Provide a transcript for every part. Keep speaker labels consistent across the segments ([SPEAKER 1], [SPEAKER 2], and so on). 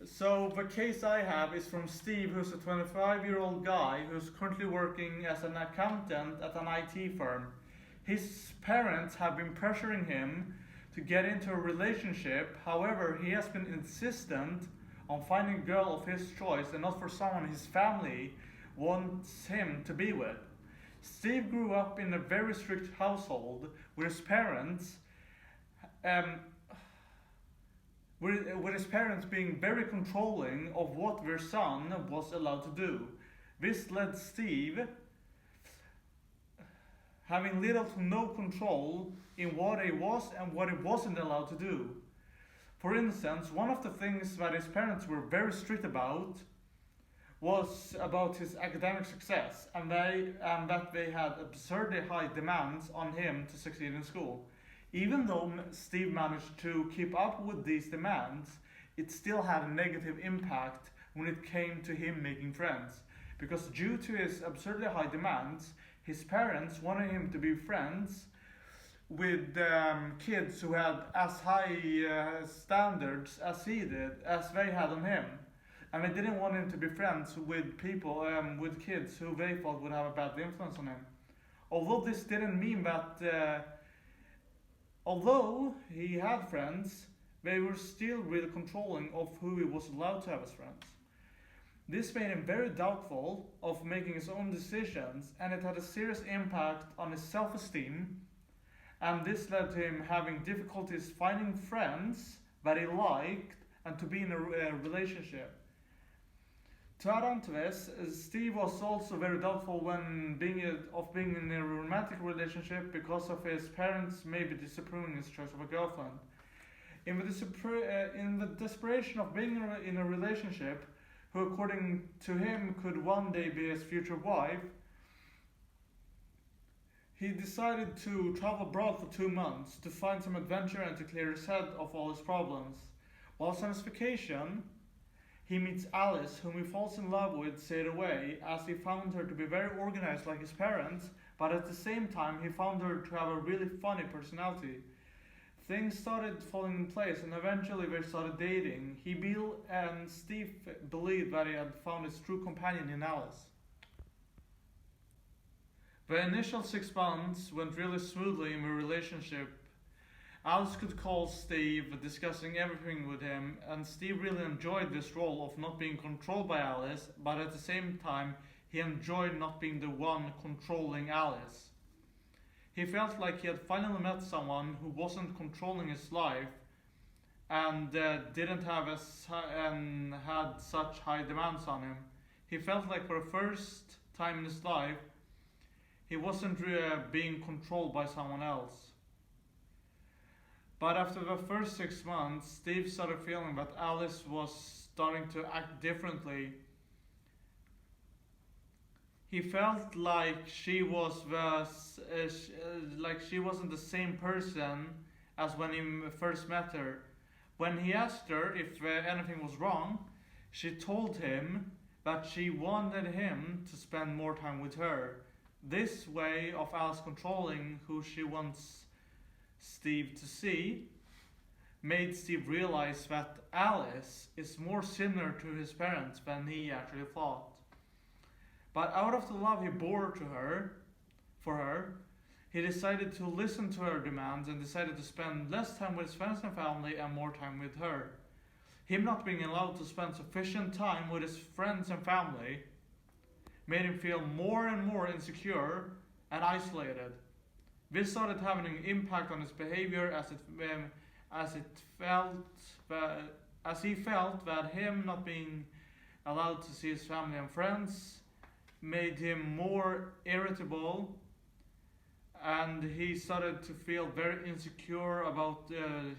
[SPEAKER 1] So the case I have is from Steve, who's a 25-year-old guy who's currently working as an accountant at an IT firm. His parents have been pressuring him to get into a relationship. However, he has been insistent on finding a girl of his choice and not for someone his family wants him to be with. Steve grew up in a very strict household where his parents um, with his parents being very controlling of what their son was allowed to do. This led Steve having little to no control in what he was and what he wasn't allowed to do. For instance, one of the things that his parents were very strict about was about his academic success and that they had absurdly high demands on him to succeed in school. Even though Steve managed to keep up with these demands, it still had a negative impact when it came to him making friends. Because due to his absurdly high demands, his parents wanted him to be friends with kids who had as high standards as he did, as they had on him. And they didn't want him to be friends with people, with kids who they thought would have a bad influence on him. Although this didn't mean that, although he had friends, they were still really controlling of who he was allowed to have as friends. This made him very doubtful of making his own decisions, and it had a serious impact on his self-esteem, and this led to him having difficulties finding friends that he liked and to be in a relationship. To add on to this, Steve was also very doubtful when being in a romantic relationship because of his parents maybe disapproving his choice of a girlfriend. In the desperation of being in a relationship, who according to him could one day be his future wife, he decided to travel abroad for 2 months to find some adventure and to clear his head of all his problems. Whilst on his vacation, he meets Alice, whom he falls in love with straight away, as he found her to be very organized like his parents, but at the same time he found her to have a really funny personality. Things started falling in place and eventually they started dating. Bill and Steve believed that he had found his true companion in Alice. The initial 6 months went really smoothly in the relationship. Alice could call Steve, discussing everything with him, and Steve really enjoyed this role of not being controlled by Alice, but at the same time, he enjoyed not being the one controlling Alice. He felt like he had finally met someone who wasn't controlling his life and didn't have and had such high demands on him. He felt like for the first time in his life, he wasn't being controlled by someone else. But after the first 6 months, Steve started feeling that Alice was starting to act differently. He felt like she wasn't the same person as when he first met her. When he asked her if anything was wrong, she told him that she wanted him to spend more time with her. This way of Alice controlling who she wants Steve to see made Steve realize that Alice is more similar to his parents than he actually thought. But out of the love he bore for her, he decided to listen to her demands and decided to spend less time with his friends and family and more time with her. Him not being allowed to spend sufficient time with his friends and family made him feel more and more insecure and isolated. This started having an impact on his behavior as he felt that him not being allowed to see his family and friends made him more irritable, and he started to feel very insecure about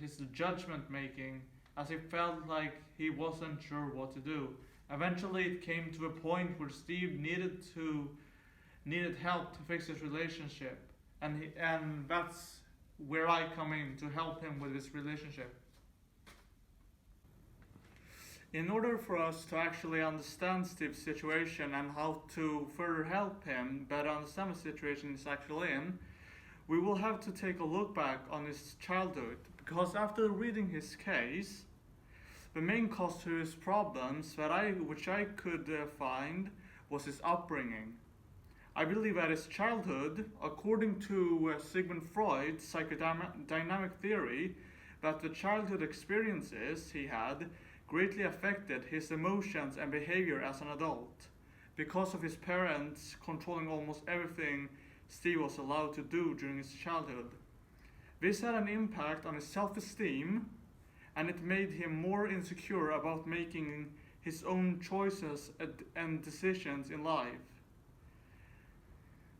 [SPEAKER 1] his judgment making, as he felt like he wasn't sure what to do. Eventually it came to a point where Steve needed help to fix his relationship, and that's where I come in to help him with his relationship. In order for us to actually understand Steve's situation and how to further help him better understand the situation he's actually in, we will have to take a look back on his childhood, because after reading his case, the main cause to his problems which I could find was his upbringing. I believe that his childhood, according to Sigmund Freud's psychodynamic theory, that the childhood experiences he had greatly affected his emotions and behavior as an adult, because of his parents controlling almost everything Steve was allowed to do during his childhood. This had an impact on his self-esteem, and it made him more insecure about making his own choices and decisions in life.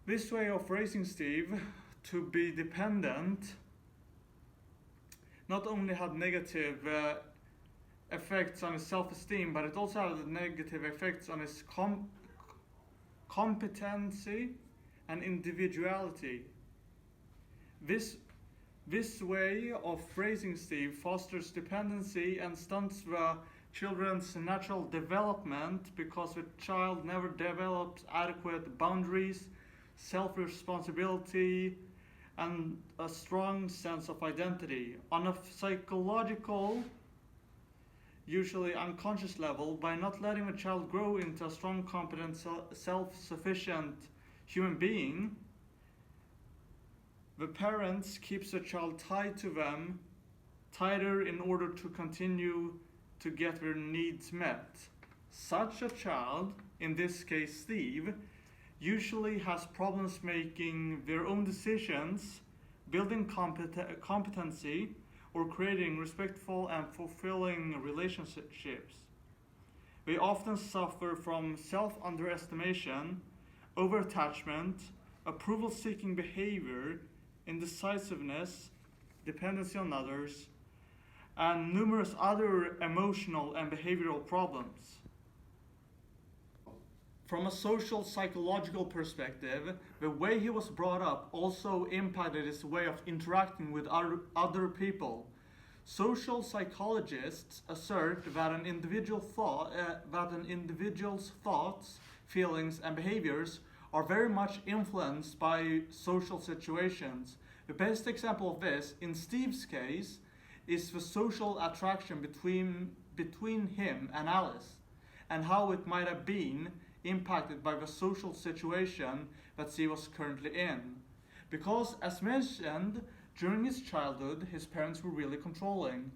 [SPEAKER 1] This way of raising Steve to be dependent not only had negative effects on his self-esteem, but it also had negative effects on his competency and individuality. This way of raising Steve fosters dependency and stunts the children's natural development, because the child never develops adequate boundaries, self-responsibility, and a strong sense of identity. On a psychological, usually unconscious level, by not letting a child grow into a strong, competent, self-sufficient human being, the parents keeps the child tied to them, tighter in order to continue to get their needs met. Such a child, in this case Steve, usually has problems making their own decisions, building competency, or creating respectful and fulfilling relationships. They often suffer from self-underestimation, over-attachment, approval-seeking behavior, indecisiveness, dependency on others, and numerous other emotional and behavioral problems. From a social psychological perspective, the way he was brought up also impacted his way of interacting with other people. Social psychologists assert that an individual's thoughts, feelings, and behaviors are very much influenced by social situations. The best example of this, in Steve's case, is the social attraction between him and Alice, and how it might have been impacted by the social situation that Steve was currently in. Because, as mentioned, during his childhood, his parents were really controlling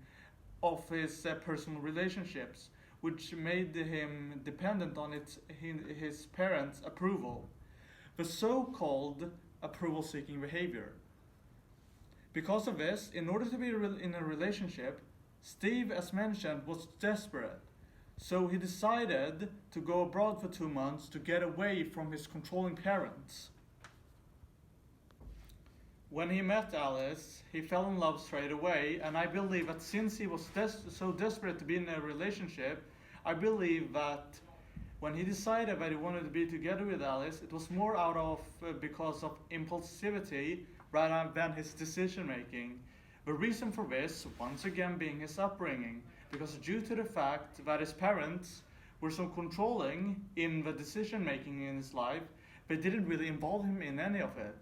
[SPEAKER 1] of his personal relationships, which made him dependent on his parents' approval. The so-called approval-seeking behavior. Because of this, in order to be in a relationship, Steve, as mentioned, was desperate. So he decided to go abroad for 2 months to get away from his controlling parents. When he met Alice, he fell in love straight away, and I believe that since he was so desperate to be in a relationship, I believe that when he decided that he wanted to be together with Alice, it was more out of because of impulsivity rather than his decision making. The reason for this, once again, being his upbringing, because due to the fact that his parents were so controlling in the decision making in his life, they didn't really involve him in any of it.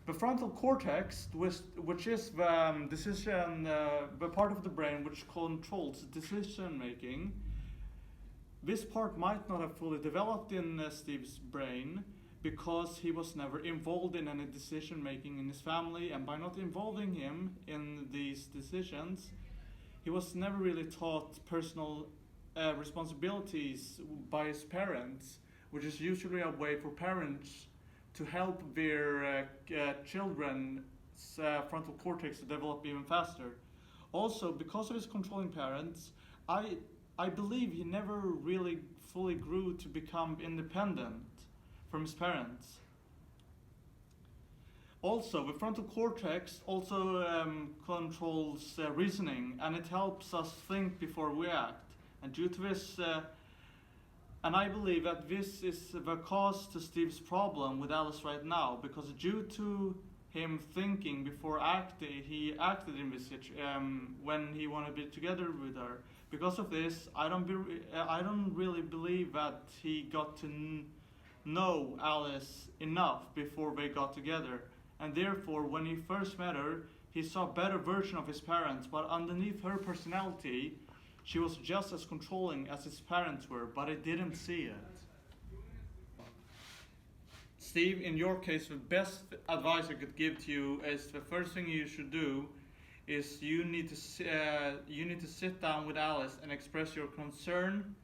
[SPEAKER 1] The frontal cortex, which is the part of the brain which controls decision making, this part might not have fully developed in Steve's brain, because he was never involved in any decision making in his family, and by not involving him in these decisions, he was never really taught personal responsibilities by his parents, which is usually a way for parents to help their children's frontal cortex to develop even faster. Also, because of his controlling parents, I believe he never really fully grew to become independent from his parents. Also, the frontal cortex also controls reasoning, and it helps us think before we act. And due to this, and I believe that this is the cause to Steve's problem with Alice right now, because due to him thinking before acting, he acted in this when he wanted to be together with her. Because of this, I don't really believe that he got to know Alice enough before they got together. And therefore, when he first met her, he saw a better version of his parents, but underneath her personality, She was just as controlling as his parents were, but he didn't see it. Steve, in your case, the best advice I could give to you is the first thing you should do is you need to sit down with Alice and express your concern,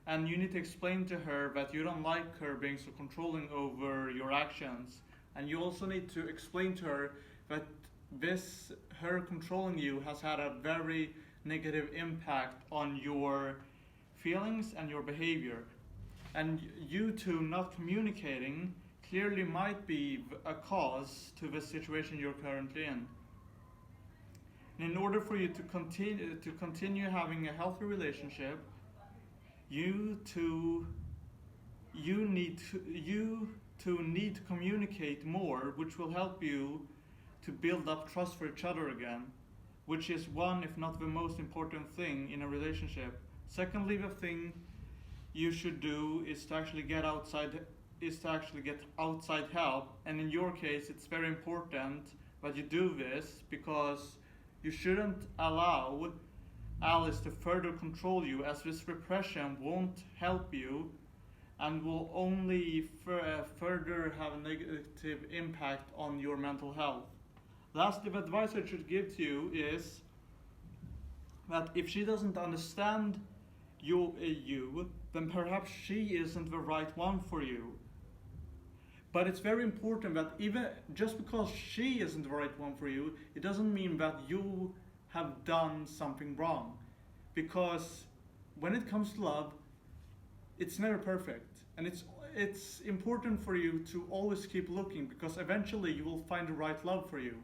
[SPEAKER 1] and you need to explain to her that you don't like her being so controlling over your actions, and you also need to explain to her that her controlling you has had a very negative impact on your feelings and your behavior, and you two not communicating clearly might be a cause to the situation you're currently in. And in order for you to continue having a healthy relationship, you two need to communicate more, which will help you to build up trust for each other again, which is one, if not the most important thing in a relationship. Secondly, the thing you should do is to actually get outside help, and in your case it's very important that you do this, because you shouldn't allow Alice to further control you, as this repression won't help you and will only further have a negative impact on your mental health. Lastly, the advice I should give to you is that if she doesn't understand you, then perhaps she isn't the right one for you. But it's very important that even just because she isn't the right one for you, it doesn't mean that you have done something wrong. Because when it comes to love, it's never perfect. And it's important for you to always keep looking, because eventually you will find the right love for you.